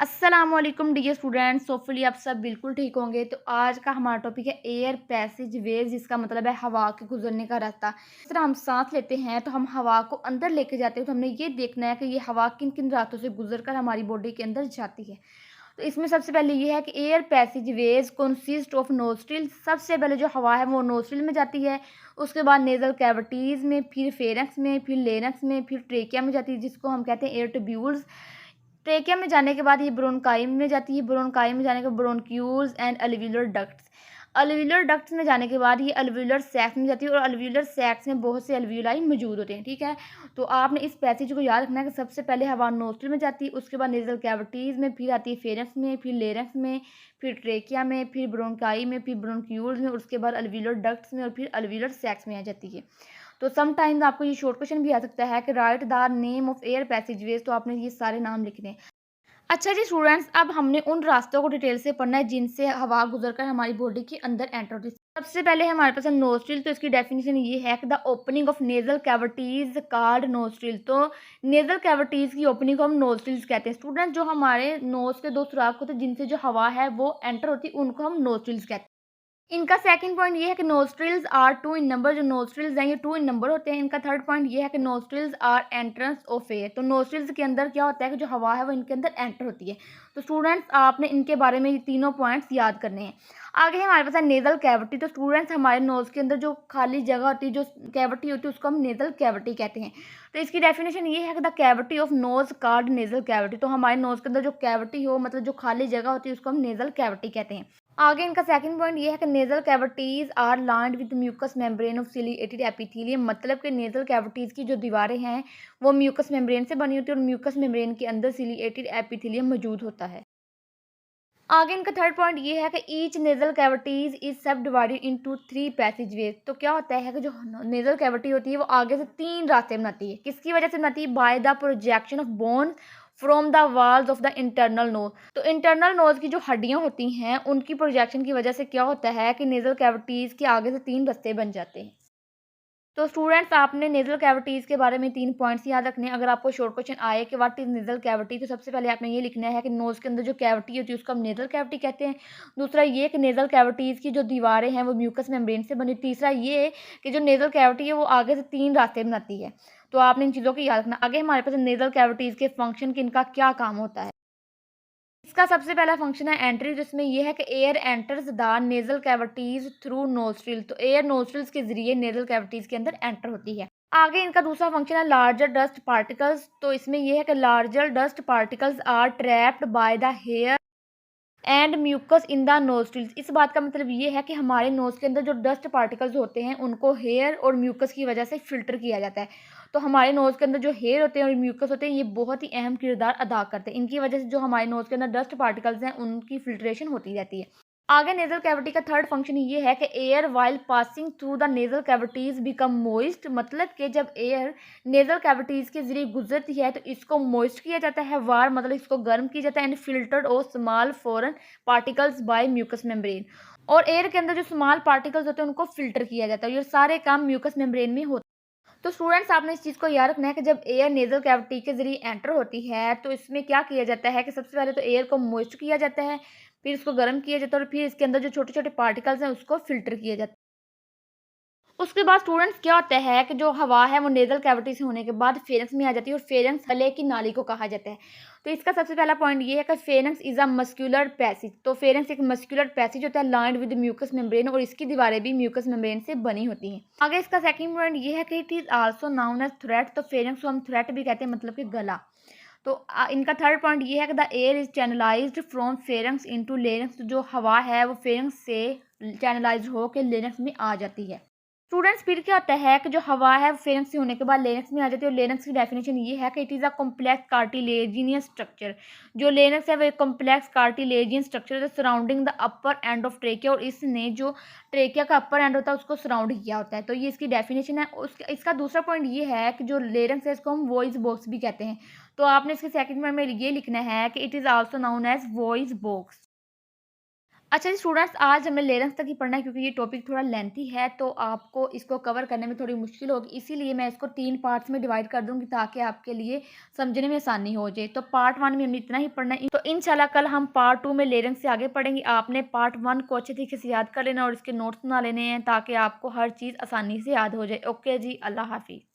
अस्सलामुअलैकुम dear students, hopefully आप सब बिल्कुल ठीक होंगे। तो आज का हमारा टॉपिक है एयर पैसेज वेज, जिसका मतलब है हवा के गुजरने का रास्ता। जिस तरह हम सांस लेते हैं तो हम हवा को अंदर लेके जाते हैं, तो हमने ये देखना है कि ये हवा किन किन रास्तों से गुजर कर हमारी बॉडी के अंदर जाती है। तो इसमें सबसे पहले ये है कि air passage ways consist of nostril. सबसे पहले जो हवा है वो नोस्ट्रिल में जाती है, उसके बाद नेजल कैविटीज़ में, फिर फेरेंक्स में, फिर लेरिंक्स में, फिर ट्रेकिया में जाती है जिसको हम कहते हैं एयर ट्यूब्यूल्स। ट्रेकिया में जाने के बाद ये ब्रोंकाई में जाती है, ब्रोंकाई में जाने के ब्रोंक्यूल्स एंड अलव्यूलर डक्ट्स। अलव्यूलर डक्ट्स में जाने के बाद ये अलव्यूलर सैक्स में जाती है, और अलव्यूलर सैक्स में बहुत से अलव्यूलाई मौजूद होते हैं। ठीक है, तो आपने इस पैसेज को याद रखना है कि सबसे पहले हवा नोस्ट्रिल में जाती है, उसके बाद नेजल कैविटीज़ में, फिर आती है फेरेंक्स में, फिर लेरिंक्स में, फिर ट्रेकिया में, फिर ब्रोंकाई में, फिर ब्रोंक्यूल्स में, और उसके बाद अलव्यूलर डक्ट्स में, और फिर अलव्यूलर सैक्स में आ जाती है। तो समटाइम्स आपको ये शॉर्ट क्वेश्चन भी आ सकता है कि right the name of air passageways, तो आपने ये सारे नाम लिखने हैं। अच्छा जी स्टूडेंट्स, अब हमने उन रास्तों को डिटेल से पढ़ना है जिनसे हवा गुजरकर हमारी बॉडी के अंदर एंटर होती है। सबसे पहले हमारे पास है नोस्ट्रिल। तो इसकी डेफिनेशन ये है कि the opening of nasal cavities called nostril. तो नेजल कैविटीज की ओपनिंग को हम नोस्ट्रिल्स कहते हैं। स्टूडेंट, जो हमारे नोज के दो सुराख होते हैं जिनसे जो हवा है वो एंटर होती है, उनको हम नोस्ट्रिल्स कहते हैं। इनका सेकंड पॉइंट ये है कि nostrils are two in number. जो नोस्ट्रिल्स हैं ये टू इन नंबर होते हैं। इनका थर्ड पॉइंट ये है कि nostrils are entrance of air. तो नोस्ट्रिल्स के अंदर क्या होता है कि जो हवा है वो इनके अंदर एंटर होती है। तो स्टूडेंट्स, आपने इनके बारे में ये तीनों पॉइंट्स याद करने हैं। आगे हमारे पास है नेजल कैविटी। तो स्टूडेंट्स, हमारे नोज के अंदर जो खाली जगह होती है, जो कैविटी होती है, उसको हम नेजल कैविटी कहते हैं। तो इसकी डेफिनेशन ये है कि the cavity of nose called nasal cavity. तो हमारे नोज के अंदर जो कैविटी हो, मतलब जो खाली जगह होती है, उसको हम नेजल कैविटी कहते हैं। आगे इनका सेकंड पॉइंट ये है कि nasal cavities are lined with mucus membrane of ciliated epithelium. मतलब कि नेजल कैविटीज की जो दीवारें हैं वो म्यूकस मेम्ब्रेन से बनी होती है, और म्यूकस मेम्ब्रेन के अंदर सिलिएटेड एपिथेलियम मौजूद होता है। आगे इनका थर्ड पॉइंट ये है कि ईच नेजल कैविटीज इज सब डिवाइडेड इनटू थ्री पैसेजवेज। तो क्या होता है कि जो नेजल कैविटी होती है वो आगे से तीन रास्ते बनाती है। किसकी वजह से बनाती है? By the projection of bone from the walls of the internal nose. तो इंटरनल नोज की जो हड्डियां होती हैं उनकी प्रोजेक्शन की वजह से क्या होता है कि नेजल कैविटीज के आगे से तीन रास्ते बन जाते हैं। तो स्टूडेंट्स, आपने नेजल कैविटीज़ के बारे में तीन पॉइंट्स याद रखने हैं। अगर आपको शॉर्ट क्वेश्चन आए कि व्हाट इज नेजल कैविटी, तो सबसे पहले आपने ये लिखना है कि नोज के अंदर जो कैविटी होती है उसको हम नेजल कैविटी कहते हैं। दूसरा ये कि नेजल कैविटीज़ की जो दीवारें हैं वो म्यूकस मेम्ब्रेन से बनी। तीसरा ये कि जो नेजल कैविटी है वो आगे से तीन रास्ते बनाती है। तो आपने इन चीज़ों को याद रखना। आगे हमारे पास नेजल कैविटीज़ के फंक्शन, किनका क्या काम होता है। इसका सबसे पहला फंक्शन है एंट्री, जिसमें यह है कि air enters the nasal cavities through nostril. तो एयर नोस्ट्रिल्स के जरिए नेजल कैविटीज के अंदर एंटर होती है। आगे इनका दूसरा फंक्शन है लार्जर डस्ट पार्टिकल्स। तो इसमें यह है कि larger dust particles are trapped by the hair and mucus in the nostrils. इस बात का मतलब ये है कि हमारे नोज के अंदर जो डस्ट पार्टिकल्स होते हैं उनको हेयर और म्यूकस की वजह से फिल्टर किया जाता है। तो हमारे नोज के अंदर जो हेयर होते हैं और म्यूकस होते हैं ये बहुत ही अहम किरदार अदा करते हैं। इनकी वजह से जो हमारे नोज के अंदर डस्ट पार्टिकल्स हैं उनकी फिल्ट्रेशन होती रहती है। आगे नेजल कैविटी का थर्ड फंक्शन ये है कि air while passing through the nasal cavities become moist. मतलब कि जब एयर नेजल कैविटीज के जरिए गुजरती है तो इसको मोइस्ट किया जाता है, वार मतलब इसको गर्म किया जाता है, एंड फिल्टर्ड और small foreign particles by mucus membrane. और एयर के अंदर जो स्मॉल पार्टिकल्स होते हैं उनको फिल्टर किया जाता है। ये सारे काम म्यूकस मेम्ब्रेन में होते हैं। तो स्टूडेंट्स, आपने इस चीज़ को याद रखना है कि जब एयर नेजल कैविटी के जरिए एंटर होती है तो इसमें क्या किया जाता है कि सबसे पहले तो एयर को मॉइस्ट किया जाता है, फिर इसको गर्म किया जाता है, और फिर इसके अंदर जो छोटे छोटे पार्टिकल्स हैं उसको फिल्टर किया जाता है। उसके बाद स्टूडेंट्स क्या होता है कि जो हवा है वो नेजल कैविटी से होने के बाद फेरेंक्स में आ जाती है, और फेरेंक्स गले की नाली को कहा जाता है। तो इसका सबसे पहला पॉइंट ये है कि pharynx is a muscular passage. तो फेरेंक्स एक मस्कुलर पैसेज होता है लाइंड विद म्यूकस मेम्ब्रेन, और इसकी दीवारें भी म्यूकस मेम्ब्रेन से बनी होती हैं। आगे इसका सेकंड पॉइंट ये है कि it is also known as throat. तो फेरेंक्स को हम थ्रेट भी कहते हैं, मतलब कि गला। तो इनका थर्ड पॉइंट ये है कि the air is channelised from pharynx into larynx. जो हवा है वो फेरेंक्स से चैनलाइज्ड होकर लेरिंक्स में आ जाती है। स्टूडेंट्स, फिर क्या होता है कि जो हवा है फेरेंक्स से होने के बाद लेरिंक्स में आ जाती है, और लेरिंक्स की डेफिनेशन ये है कि it is a complex cartilaginous structure. जो लेरिंक्स है वो एक कॉम्प्लेक्स कार्टिलेजियन स्ट्रक्चर है surrounding the upper end of trachea, और इसने जो ट्रेकिया का अपर एंड होता है उसको सराउंड किया होता है। तो ये इसकी डेफिनेशन है। इसका दूसरा पॉइंट ये है कि जो लेरिंक्स है इसको हम वॉइस बॉक्स भी कहते हैं। तो आपने इसके सेकंड पॉइंट में ये लिखना है कि it is also known as voice box. अच्छा जी स्टूडेंट्स, आज हमें लेरेंस तक ही पढ़ना है क्योंकि ये टॉपिक थोड़ा लेंथी है, तो आपको इसको कवर करने में थोड़ी मुश्किल होगी। इसीलिए मैं इसको 3 पार्ट्स में डिवाइड कर दूँगी ताकि आपके लिए समझने में आसानी हो जाए। तो पार्ट 1 में हमने इतना ही पढ़ना है। तो इंशाल्लाह कल हम पार्ट 2 में लेरेंस से आगे पढ़ेंगे। आपने पार्ट 1 को अच्छे तरीके से याद कर लेना और इसके नोट्स बना लेने हैं ताकि आपको हर चीज़ आसानी से याद हो जाए। ओके जी, अल्लाह हाफ़िज़।